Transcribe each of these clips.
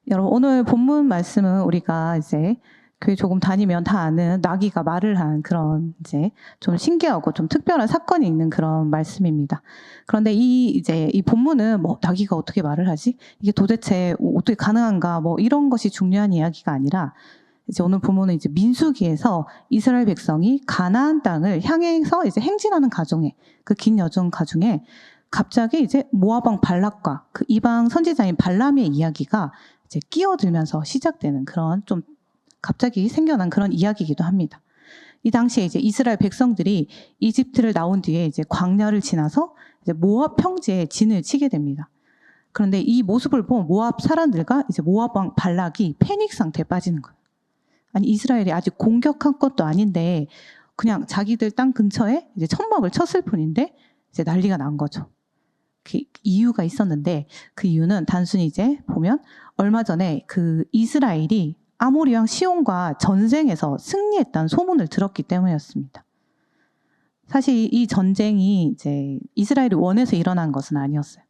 여러분, 오늘 본문 말씀은 우리가 이제 교회 조금 다니면 다 아는 나귀가 말을 한 그런 이제 좀 신기하고 좀 특별한 사건이 있는 그런 말씀입니다. 그런데 이 본문은 뭐 나귀가 어떻게 말을 하지? 이게 도대체 어떻게 가능한가? 뭐 이런 것이 중요한 이야기가 아니라 이제 오늘 본문은 이제 민수기에서 이스라엘 백성이 가나안 땅을 향해서 이제 행진하는 과정에 그 긴 여정 과정에 갑자기 이제 모압 왕 발락과 그 이방 선지자인 발람의 이야기가 이제 끼어들면서 시작되는 그런 좀 갑자기 생겨난 그런 이야기이기도 합니다. 이 당시에 이제 이스라엘 백성들이 이집트를 나온 뒤에 이제 광야를 지나서 이제 모압 평지에 진을 치게 됩니다. 그런데 이 모습을 본 모압 사람들과 이제 모압 왕 발락이 패닉 상태에 빠지는 거예요. 아니, 이스라엘이 아직 공격한 것도 아닌데 그냥 자기들 땅 근처에 이제 천막을 쳤을 뿐인데 이제 난리가 난 거죠. 그 이유가 있었는데 그 이유는 단순히 이제 보면 얼마 전에 그 이스라엘이 아모리 왕 시온과 전쟁에서 승리했다는 소문을 들었기 때문이었습니다. 사실 이 전쟁이 이제 이스라엘이 원해서 일어난 것은 아니었어요.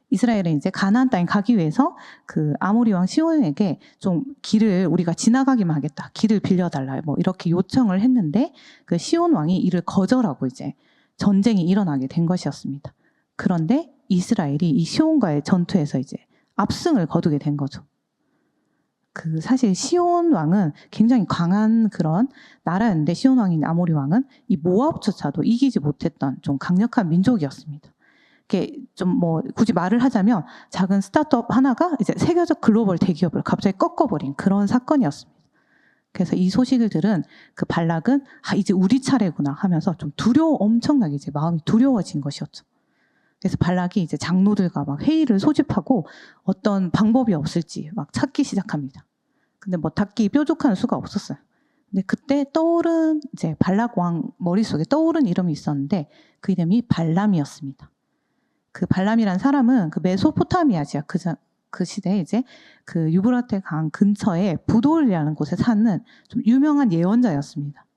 이스라엘은 이제 가나안 땅에 가기 위해서 그 아모리 왕 시온에게 좀 길을 우리가 지나가기만 하겠다. 길을 빌려달라. 뭐 이렇게 요청을 했는데 그 시온 왕이 이를 거절하고 이제 전쟁이 일어나게 된 것이었습니다. 그런데 이스라엘이 이 시온과의 전투에서 이제 압승을 거두게 된 거죠. 그 사실 시온 왕은 굉장히 강한 그런 나라였는데 시온 왕인 아모리 왕은 이 모압조차도 이기지 못했던 좀 강력한 민족이었습니다. 이게 좀 뭐 굳이 말을 하자면 작은 스타트업 하나가 이제 세계적 글로벌 대기업을 갑자기 꺾어버린 그런 사건이었습니다. 그래서 이 소식을 들은 그 발락은 이제 우리 차례구나 하면서 좀 엄청나게 이제 마음이 두려워진 것이었죠. 그래서 발락이 이제 장로들과 막 회의를 소집하고 어떤 방법이 없을지 막 찾기 시작합니다. 근데 뭐 찾기 뾰족한 수가 없었어요. 근데 그때 떠오른 이제 발락 왕 머릿속에 떠오른 이름이 있었는데 그 이름이 발람이었습니다. 그 발람이란 사람은 그 메소포타미아 지역 그 시대에 이제 그 유브라테 강 근처에 부돌이라는 곳에 사는 좀 유명한 예언자였습니다.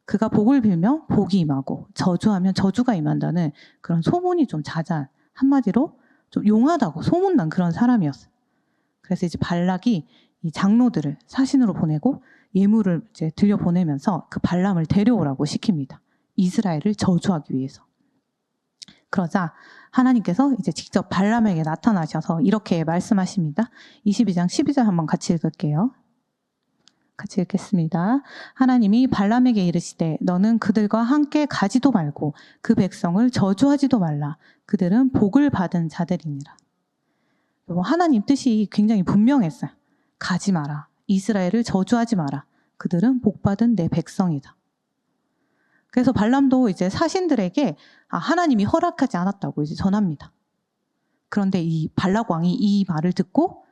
그가 복을 빌면 복이 임하고 저주하면 저주가 임한다는 그런 소문이 좀 자자한 한마디로 좀 용하다고 소문난 그런 사람이었어요. 그래서 이제 발락이 이 장로들을 사신으로 보내고 예물을 이제 들려보내면서 그 발람을 데려오라고 시킵니다. 이스라엘을 저주하기 위해서. 그러자 하나님께서 이제 직접 발람에게 나타나셔서 이렇게 말씀하십니다. 22장 12절 한번 같이 읽을게요. 같이 읽겠습니다. 하나님이 발람에게 이르시되 너는 그들과 함께 가지도 말고 그 백성을 저주하지도 말라. 그들은 복을 받은 자들이니라. 하나님 뜻이 굉장히 분명했어요. 가지 마라. 이스라엘을 저주하지 마라. 그들은 복받은 내 백성이다. 그래서 발람도 이제 사신들에게 하나님이 허락하지 않았다고 이제 전합니다. 그런데 이 발락 왕이 이 말을 듣고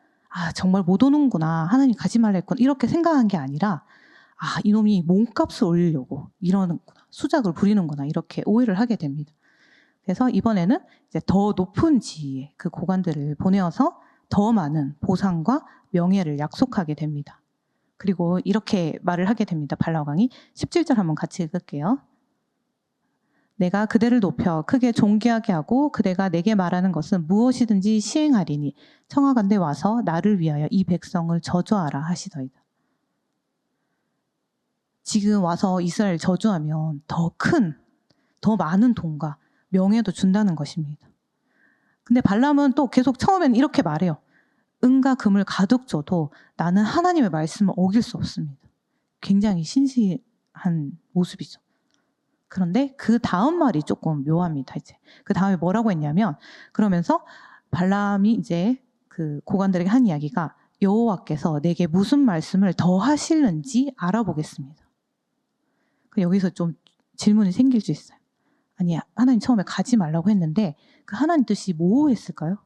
정말 못 오는구나. 하나님 가지 말라 했구나. 이렇게 생각한 게 아니라 이놈이 몸값을 올리려고 이러는구나. 수작을 부리는구나. 이렇게 오해를 하게 됩니다. 그래서 이번에는 이제 더 높은 지위의 그 고관들을 보내어서 더 많은 보상과 명예를 약속하게 됩니다. 그리고 이렇게 말을 하게 됩니다. 발락 왕이 17절 한번 같이 읽을게요. 내가 그대를 높여 크게 존귀하게 하고 그대가 내게 말하는 것은 무엇이든지 시행하리니 청하건대 와서 나를 위하여 이 백성을 저주하라 하시더이다. 지금 와서 이스라엘 저주하면 더 많은 돈과 명예도 준다는 것입니다. 근데 발람은 또 계속 처음에는 이렇게 말해요. 은과 금을 가득 줘도 나는 하나님의 말씀을 어길 수 없습니다. 굉장히 신실한 모습이죠. 그런데 그 다음 말이 조금 묘합니다. 이제 그 다음에 뭐라고 했냐면 그러면서 발람이 이제 그 고관들에게 한 이야기가 여호와께서 내게 무슨 말씀을 더 하시는지 알아보겠습니다. 여기서 좀 질문이 생길 수 있어요. 아니, 하나님 처음에 가지 말라고 했는데 그 하나님 뜻이 모호했을까요?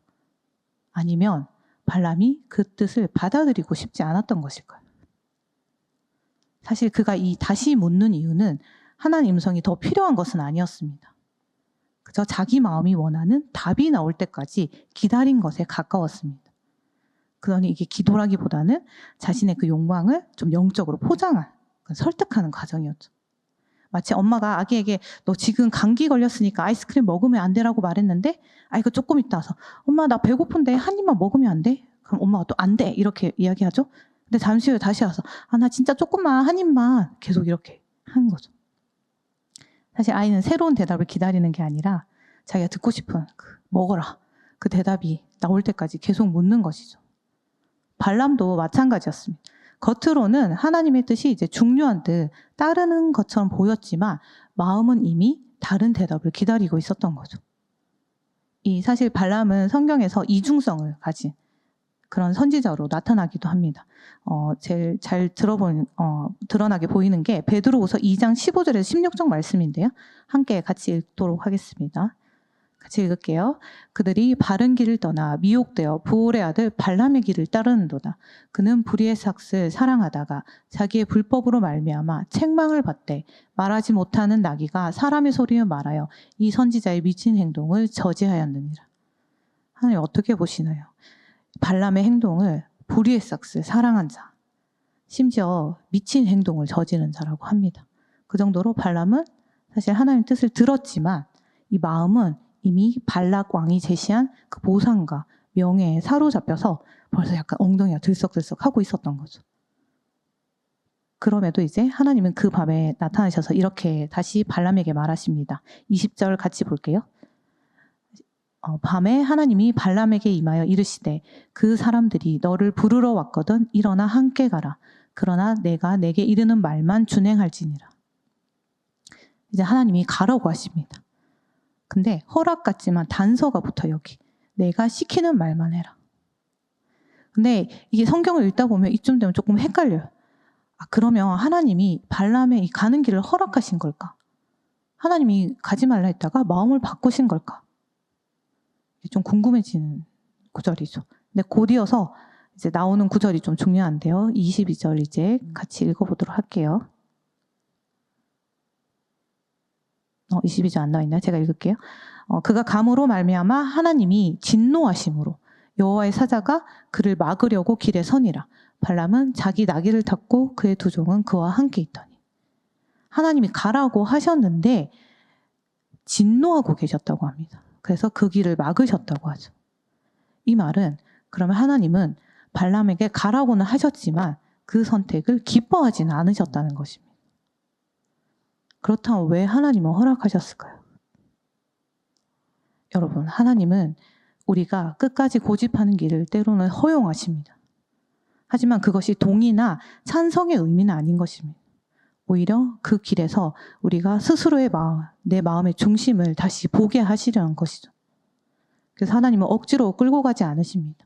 아니면 발람이 그 뜻을 받아들이고 싶지 않았던 것일까요? 사실 그가 다시 묻는 이유는 하나님 음성이 더 필요한 것은 아니었습니다. 그저 자기 마음이 원하는 답이 나올 때까지 기다린 것에 가까웠습니다. 그러니 이게 기도라기보다는 자신의 그 욕망을 좀 영적으로 포장한, 설득하는 과정이었죠. 마치 엄마가 아기에게 너 지금 감기 걸렸으니까 아이스크림 먹으면 안 되라고 말했는데 이거 조금 있다 와서 엄마 나 배고픈데 한 입만 먹으면 안 돼? 그럼 엄마가 또 안 돼 이렇게 이야기하죠. 근데 잠시 후에 다시 와서 나 진짜 조금만 한 입만 계속 이렇게 하는 거죠. 사실 아이는 새로운 대답을 기다리는 게 아니라 자기가 듣고 싶은 먹어라 그 대답이 나올 때까지 계속 묻는 것이죠. 발람도 마찬가지였습니다. 겉으로는 하나님의 뜻이 이제 중요한 듯 따르는 것처럼 보였지만 마음은 이미 다른 대답을 기다리고 있었던 거죠. 사실 발람은 성경에서 이중성을 가진 그런 선지자로 나타나기도 합니다. 제일 잘 드러나게 보이는 게 베드로후서 2장 15절에서 16절 말씀인데요. 함께 같이 읽도록 하겠습니다. 같이 읽을게요. 그들이 바른 길을 떠나 미혹되어 부올의 아들 발람의 길을 따르는도다. 그는 불의의 삭을 사랑하다가 자기의 불법으로 말미암아 책망을 받되 말하지 못하는 나귀가 사람의 소리에 말하여 이 선지자의 미친 행동을 저지하였느니라. 하나님 어떻게 보시나요? 발람의 행동을 불의의 삭을 사랑한 자, 심지어 미친 행동을 저지른 자라고 합니다. 그 정도로 발람은 사실 하나님의 뜻을 들었지만 이 마음은 이미 발락 왕이 제시한 그 보상과 명예에 사로잡혀서 벌써 약간 엉덩이가 들썩들썩 하고 있었던 거죠. 그럼에도 이제 하나님은 그 밤에 나타나셔서 이렇게 다시 발람에게 말하십니다. 20절 같이 볼게요. 밤에 하나님이 발람에게 임하여 이르시되 그 사람들이 너를 부르러 왔거든 일어나 함께 가라. 그러나 내가 내게 이르는 말만 준행할지니라. 이제 하나님이 가라고 하십니다. 근데 허락 같지만 단서가 붙어 여기. 내가 시키는 말만 해라. 근데 이게 성경을 읽다 보면 이쯤 되면 조금 헷갈려요. 그러면 하나님이 발람의 이 가는 길을 허락하신 걸까? 하나님이 가지 말라 했다가 마음을 바꾸신 걸까? 좀 궁금해지는 구절이죠. 근데 곧 이어서 이제 나오는 구절이 좀 중요한데요. 22절 이제 같이 읽어보도록 할게요. 22절 안 나와 있나요? 제가 읽을게요. 그가 감으로 말미암아 하나님이 진노하심으로 여호와의 사자가 그를 막으려고 길에 서니라. 발람은 자기 나귀를 탔고 그의 두 종은 그와 함께 있더니. 하나님이 가라고 하셨는데 진노하고 계셨다고 합니다. 그래서 그 길을 막으셨다고 하죠. 이 말은 그러면 하나님은 발람에게 가라고는 하셨지만 그 선택을 기뻐하지는 않으셨다는 것입니다. 그렇다면 왜 하나님은 허락하셨을까요? 여러분, 하나님은 우리가 끝까지 고집하는 길을 때로는 허용하십니다. 하지만 그것이 동의나 찬성의 의미는 아닌 것입니다. 오히려 그 길에서 우리가 스스로의 마음, 내 마음의 중심을 다시 보게 하시려는 것이죠. 그래서 하나님은 억지로 끌고 가지 않으십니다.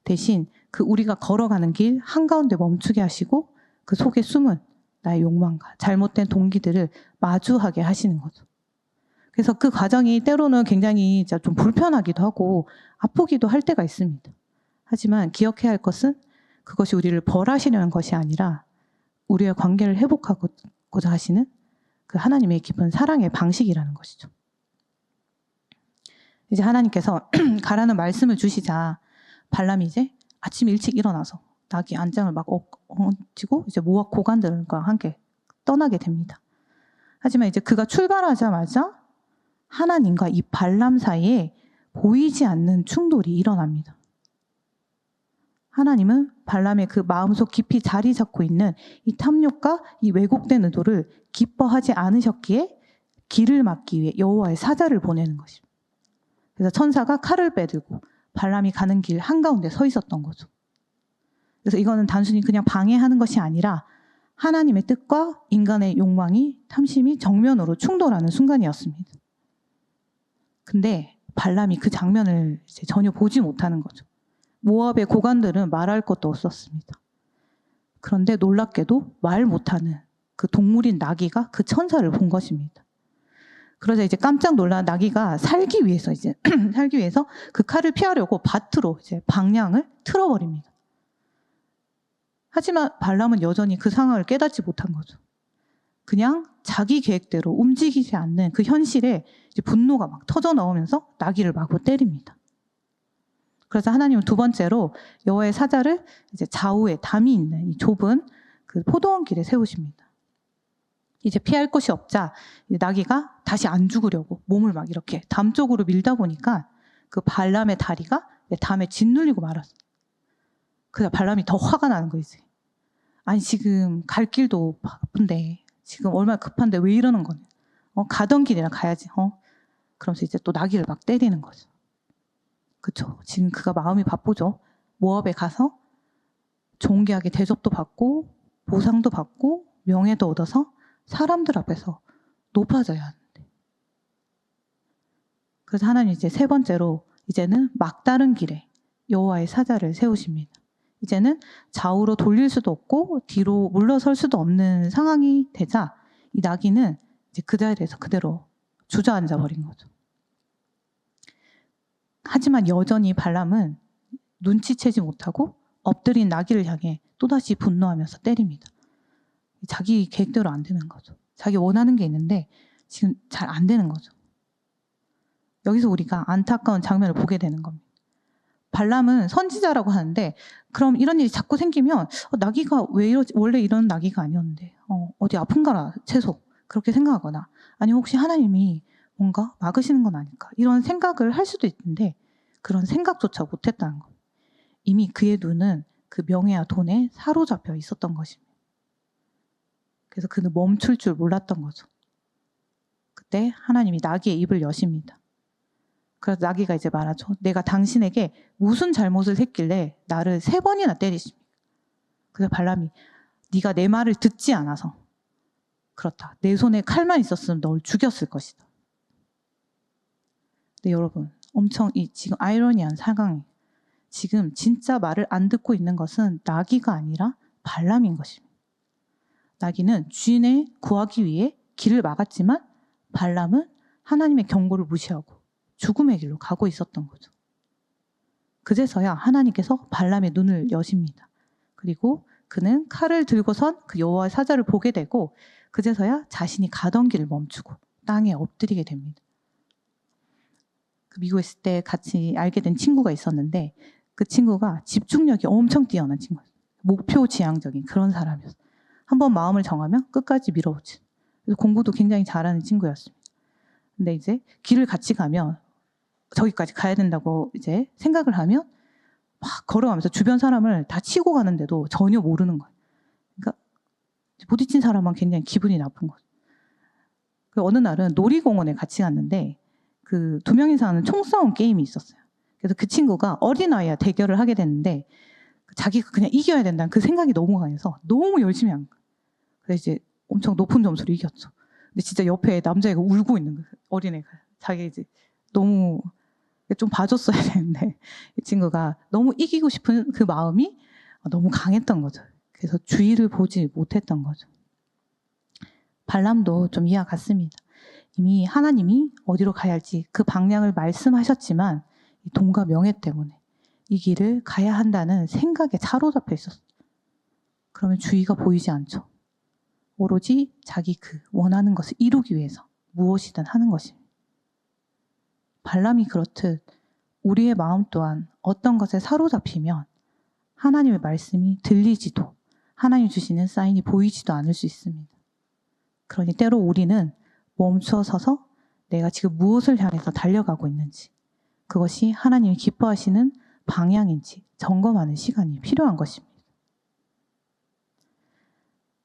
대신 그 우리가 걸어가는 길 한가운데 멈추게 하시고 그 속에 숨은 나의 욕망과 잘못된 동기들을 마주하게 하시는 거죠. 그래서 그 과정이 때로는 굉장히 좀 불편하기도 하고 아프기도 할 때가 있습니다. 하지만 기억해야 할 것은 그것이 우리를 벌하시려는 것이 아니라 우리의 관계를 회복하고자 하시는 그 하나님의 깊은 사랑의 방식이라는 것이죠. 이제 하나님께서 가라는 말씀을 주시자 발람이 이제 아침 일찍 일어나서 나귀 안장을 막 얹히고 이제 모압 고관들과 함께 떠나게 됩니다. 하지만 이제 그가 출발하자마자 하나님과 이 발람 사이에 보이지 않는 충돌이 일어납니다. 하나님은 발람의 그 마음속 깊이 자리 잡고 있는 이 탐욕과 이 왜곡된 의도를 기뻐하지 않으셨기에 길을 막기 위해 여호와의 사자를 보내는 것입니다. 그래서 천사가 칼을 빼들고 발람이 가는 길 한가운데 서 있었던 거죠. 그래서 이거는 단순히 그냥 방해하는 것이 아니라 하나님의 뜻과 인간의 욕망이 탐심이 정면으로 충돌하는 순간이었습니다. 근데 발람이 그 장면을 이제 전혀 보지 못하는 거죠. 모압의 고관들은 말할 것도 없었습니다. 그런데 놀랍게도 말 못하는 그 동물인 나귀가 그 천사를 본 것입니다. 그러자 이제 깜짝 놀란 나귀가 살기 위해서 그 칼을 피하려고 밭으로 이제 방향을 틀어버립니다. 하지만 발람은 여전히 그 상황을 깨닫지 못한 거죠. 그냥 자기 계획대로 움직이지 않는 그 현실에 이제 분노가 막 터져 나오면서 나귀를 마구 때립니다. 그래서 하나님은 두 번째로 여호와의 사자를 이제 좌우에 담이 있는 이 좁은 그 포도원 길에 세우십니다. 이제 피할 곳이 없자 나귀가 다시 안 죽으려고 몸을 막 이렇게 담 쪽으로 밀다 보니까 그 발람의 다리가 담에 짓눌리고 말았어요. 그래서 발람이 더 화가 나는 거예요. 이제. 아니 지금 갈 길도 바쁜데 지금 얼마나 급한데 왜 이러는 거냐. 가던 길이나 가야지. 그러면서 이제 또 나귀를 막 때리는 거죠. 그렇죠. 지금 그가 마음이 바쁘죠. 모압에 가서 존귀하게 대접도 받고 보상도 받고 명예도 얻어서 사람들 앞에서 높아져야 하는데. 그래서 하나님 이제 세 번째로 이제는 막다른 길에 여호와의 사자를 세우십니다. 이제는 좌우로 돌릴 수도 없고 뒤로 물러설 수도 없는 상황이 되자 이 나귀는 이제 그 자리에서 그대로 주저앉아 버린 거죠. 하지만 여전히 발람은 눈치채지 못하고 엎드린 나귀를 향해 또다시 분노하면서 때립니다. 자기 계획대로 안 되는 거죠. 자기 원하는 게 있는데 지금 잘 안 되는 거죠. 여기서 우리가 안타까운 장면을 보게 되는 겁니다. 발람은 선지자라고 하는데 그럼 이런 일이 자꾸 생기면 나귀가 왜 이러지? 원래 이런 나귀가 아니었는데 어디 아픈가라 채소 그렇게 생각하거나 아니면 혹시 하나님이 뭔가 막으시는 건 아닐까 이런 생각을 할 수도 있는데 그런 생각조차 못했다는 거. 이미 그의 눈은 그 명예와 돈에 사로잡혀 있었던 것입니다. 그래서 그는 멈출 줄 몰랐던 거죠. 그때 하나님이 나귀의 입을 여십니다. 그래서 나귀가 이제 말하죠. 내가 당신에게 무슨 잘못을 했길래 나를 3번이나 때리십니까? 그래서 발람이 네가 내 말을 듣지 않아서 그렇다. 내 손에 칼만 있었으면 널 죽였을 것이다. 근데 여러분 엄청 지금 아이러니한 상황이 지금 진짜 말을 안 듣고 있는 것은 나귀가 아니라 발람인 것입니다. 나귀는 주인을 구하기 위해 길을 막았지만 발람은 하나님의 경고를 무시하고 죽음의 길로 가고 있었던 거죠. 그제서야 하나님께서 발람의 눈을 여십니다. 그리고 그는 칼을 들고선 그 여호와의 사자를 보게 되고 그제서야 자신이 가던 길을 멈추고 땅에 엎드리게 됩니다. 그 미국에 있을 때 같이 알게 된 친구가 있었는데 그 친구가 집중력이 엄청 뛰어난 친구였어요. 목표 지향적인 그런 사람이었어요. 한번 마음을 정하면 끝까지 밀어붙이는. 그래서 공부도 굉장히 잘하는 친구였습니다. 근데 이제 길을 같이 가면 저기까지 가야 된다고 이제 생각을 하면 막 걸어가면서 주변 사람을 다 치고 가는데도 전혀 모르는 거예요. 그러니까 부딪힌 사람은 굉장히 기분이 나쁜 거죠. 어느 날은 놀이공원에 같이 갔는데 그 2명이서 하는 총싸움 게임이 있었어요. 그래서 그 친구가 어린아이와 대결을 하게 됐는데 자기가 그냥 이겨야 된다는 그 생각이 너무 강해서 너무 열심히 한 거예요. 그래서 이제 엄청 높은 점수로 이겼죠. 근데 진짜 옆에 남자애가 울고 있는 거예요. 어린애가. 자기 이제 너무 좀 봐줬어야 되는데 이 친구가 너무 이기고 싶은 그 마음이 너무 강했던 거죠. 그래서 주의를 보지 못했던 거죠. 발람도 좀 이와 같습니다. 이미 하나님이 어디로 가야 할지 그 방향을 말씀하셨지만 돈과 명예 때문에 이 길을 가야 한다는 생각에 사로잡혀 있었어요. 그러면 주의가 보이지 않죠. 오로지 자기 그 원하는 것을 이루기 위해서 무엇이든 하는 것입니다. 발람이 그렇듯 우리의 마음 또한 어떤 것에 사로잡히면 하나님의 말씀이 들리지도 하나님 주시는 사인이 보이지도 않을 수 있습니다. 그러니 때로 우리는 멈춰 서서 내가 지금 무엇을 향해서 달려가고 있는지 그것이 하나님이 기뻐하시는 방향인지 점검하는 시간이 필요한 것입니다.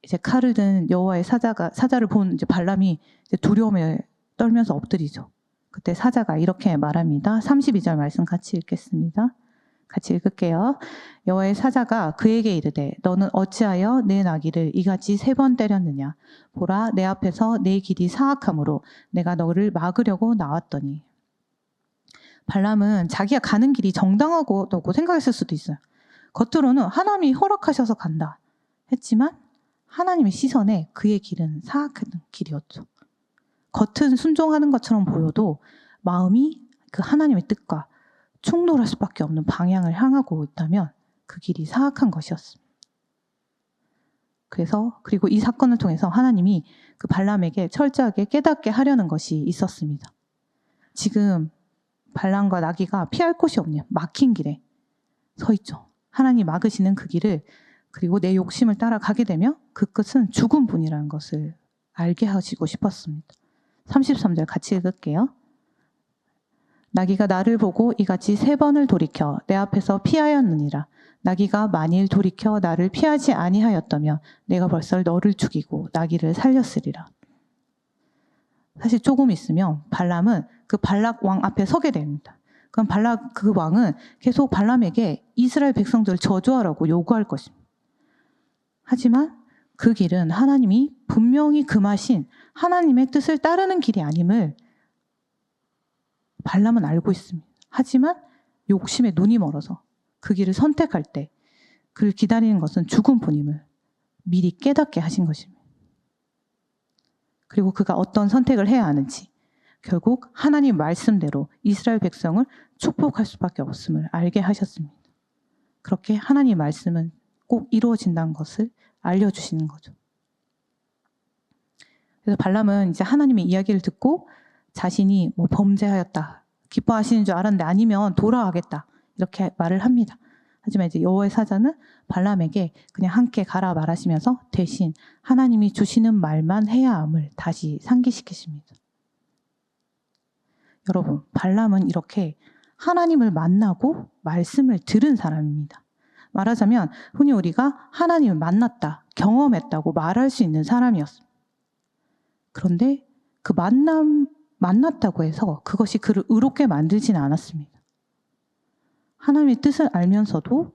이제 칼을 든 여호와의 사자를 본 이제 발람이 이제 두려움에 떨면서 엎드리죠. 그때 사자가 이렇게 말합니다. 32절 말씀 같이 읽겠습니다. 같이 읽을게요. 여호와의 사자가 그에게 이르되 너는 어찌하여 내 나귀를 이같이 3번 때렸느냐. 보라 내 앞에서 내 길이 사악함으로 내가 너를 막으려고 나왔더니. 발람은 자기가 가는 길이 정당하다고 생각했을 수도 있어요. 겉으로는 하나님이 허락하셔서 간다 했지만 하나님의 시선에 그의 길은 사악한 길이었죠. 겉은 순종하는 것처럼 보여도 마음이 그 하나님의 뜻과 충돌할 수밖에 없는 방향을 향하고 있다면 그 길이 사악한 것이었습니다. 그리고 이 사건을 통해서 하나님이 그 발람에게 철저하게 깨닫게 하려는 것이 있었습니다. 지금 발람과 나귀가 피할 곳이 없네요. 막힌 길에 서 있죠. 하나님 막으시는 그 길을 그리고 내 욕심을 따라가게 되면 그 끝은 죽은 분이라는 것을 알게 하시고 싶었습니다. 33절 같이 읽을게요. 나귀가 나를 보고 이같이 3번을 돌이켜 내 앞에서 피하였느니라. 나귀가 만일 돌이켜 나를 피하지 아니하였다면 내가 벌써 너를 죽이고 나귀를 살렸으리라. 사실 조금 있으면 발람은 그 발락 왕 앞에 서게 됩니다. 그럼 발락 그 왕은 계속 발람에게 이스라엘 백성들을 저주하라고 요구할 것입니다. 하지만 그 길은 하나님이 분명히 금하신 하나님의 뜻을 따르는 길이 아님을 발람은 알고 있습니다. 하지만 욕심에 눈이 멀어서 그 길을 선택할 때 그를 기다리는 것은 죽음뿐임을 미리 깨닫게 하신 것입니다. 그리고 그가 어떤 선택을 해야 하는지, 결국 하나님 말씀대로 이스라엘 백성을 축복할 수밖에 없음을 알게 하셨습니다. 그렇게 하나님 말씀은 꼭 이루어진다는 것을 알려주시는 거죠. 그래서 발람은 이제 하나님의 이야기를 듣고 자신이 뭐 범죄하였다, 기뻐하시는 줄 알았는데 아니면 돌아가겠다, 이렇게 말을 합니다. 하지만 이제 여호와의 사자는 발람에게 그냥 함께 가라 말하시면서 대신 하나님이 주시는 말만 해야 함을 다시 상기시키십니다. 여러분, 발람은 이렇게 하나님을 만나고 말씀을 들은 사람입니다. 말하자면 흔히 우리가 하나님을 만났다, 경험했다고 말할 수 있는 사람이었습니다. 그런데 그 만났다고 해서 그것이 그를 의롭게 만들지는 않았습니다. 하나님의 뜻을 알면서도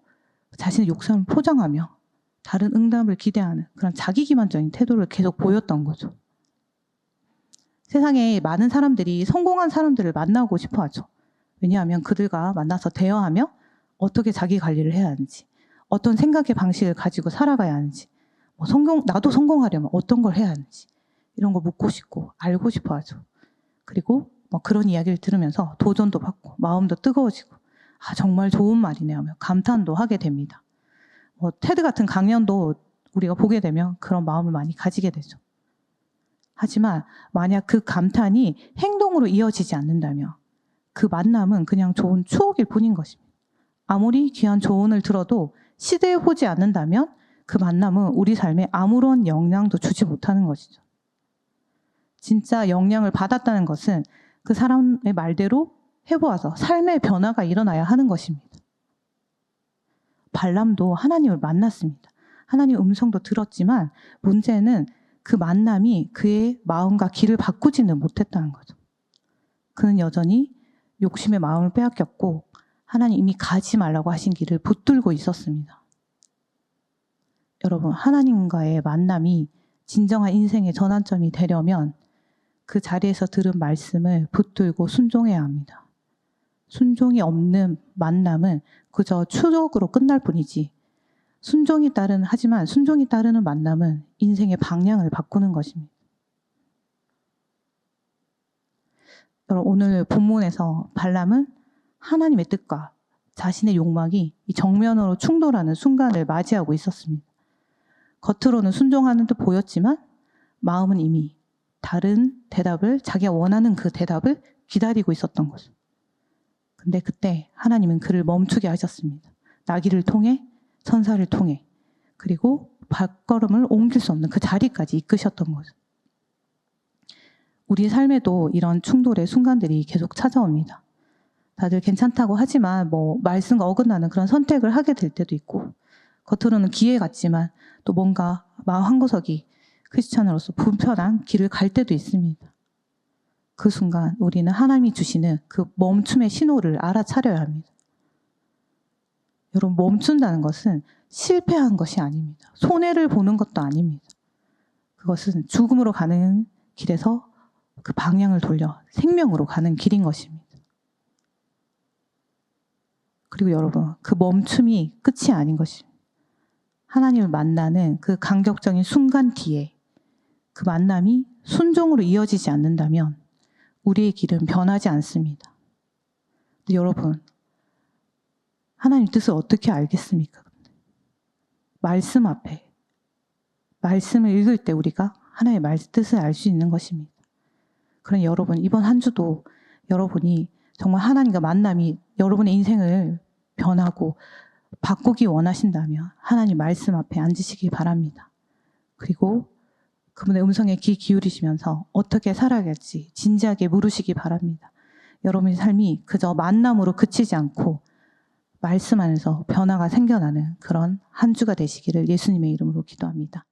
자신의 욕심을 포장하며 다른 응답을 기대하는 그런 자기기만적인 태도를 계속 보였던 거죠. 세상에 많은 사람들이 성공한 사람들을 만나고 싶어 하죠. 왜냐하면 그들과 만나서 대화하며 어떻게 자기 관리를 해야 하는지, 어떤 생각의 방식을 가지고 살아가야 하는지, 나도 성공하려면 어떤 걸 해야 하는지 이런 걸 묻고 싶고 알고 싶어 하죠. 그리고 그런 이야기를 들으면서 도전도 받고 마음도 뜨거워지고 정말 좋은 말이네 하며 감탄도 하게 됩니다. 테드 같은 강연도 우리가 보게 되면 그런 마음을 많이 가지게 되죠. 하지만 만약 그 감탄이 행동으로 이어지지 않는다면 그 만남은 그냥 좋은 추억일 뿐인 것입니다. 아무리 귀한 조언을 들어도 시대에 보지 않는다면 그 만남은 우리 삶에 아무런 영향도 주지 못하는 것이죠. 진짜 영향을 받았다는 것은 그 사람의 말대로 해보아서 삶의 변화가 일어나야 하는 것입니다. 발람도 하나님을 만났습니다. 하나님의 음성도 들었지만 문제는 그 만남이 그의 마음과 길을 바꾸지는 못했다는 거죠. 그는 여전히 욕심의 마음을 빼앗겼고 하나님 이미 가지 말라고 하신 길을 붙들고 있었습니다. 여러분, 하나님과의 만남이 진정한 인생의 전환점이 되려면 그 자리에서 들은 말씀을 붙들고 순종해야 합니다. 순종이 없는 만남은 그저 추적으로 끝날 뿐이지 하지만 순종이 따르는 만남은 인생의 방향을 바꾸는 것입니다. 여러분, 오늘 본문에서 발람은 하나님의 뜻과 자신의 욕망이 이 정면으로 충돌하는 순간을 맞이하고 있었습니다. 겉으로는 순종하는 듯 보였지만 마음은 이미 다른 대답을, 자기가 원하는 그 대답을 기다리고 있었던 거죠. 근데 그때 하나님은 그를 멈추게 하셨습니다. 나귀를 통해, 천사를 통해, 그리고 발걸음을 옮길 수 없는 그 자리까지 이끄셨던 거죠. 우리 삶에도 이런 충돌의 순간들이 계속 찾아옵니다. 다들 괜찮다고 하지만 말씀과 어긋나는 그런 선택을 하게 될 때도 있고, 겉으로는 기회 같지만 또 뭔가 마음 한구석이 크리스찬으로서 불편한 길을 갈 때도 있습니다. 그 순간 우리는 하나님이 주시는 그 멈춤의 신호를 알아차려야 합니다. 여러분, 멈춘다는 것은 실패한 것이 아닙니다. 손해를 보는 것도 아닙니다. 그것은 죽음으로 가는 길에서 그 방향을 돌려 생명으로 가는 길인 것입니다. 그리고 여러분, 그 멈춤이 끝이 아닌 것입니다. 하나님을 만나는 그 감격적인 순간 뒤에 그 만남이 순종으로 이어지지 않는다면 우리의 길은 변하지 않습니다. 근데 여러분, 하나님 뜻을 어떻게 알겠습니까? 말씀 앞에, 말씀을 읽을 때 우리가 하나님의 뜻을 알 수 있는 것입니다. 그럼 여러분, 이번 한 주도 여러분이 정말 하나님과 만남이 여러분의 인생을 변하고 바꾸기 원하신다면 하나님 말씀 앞에 앉으시기 바랍니다. 그리고 그분의 음성에 귀 기울이시면서 어떻게 살아야 할지 진지하게 물으시기 바랍니다. 여러분의 삶이 그저 만남으로 그치지 않고 말씀 안에서 변화가 생겨나는 그런 한 주가 되시기를 예수님의 이름으로 기도합니다.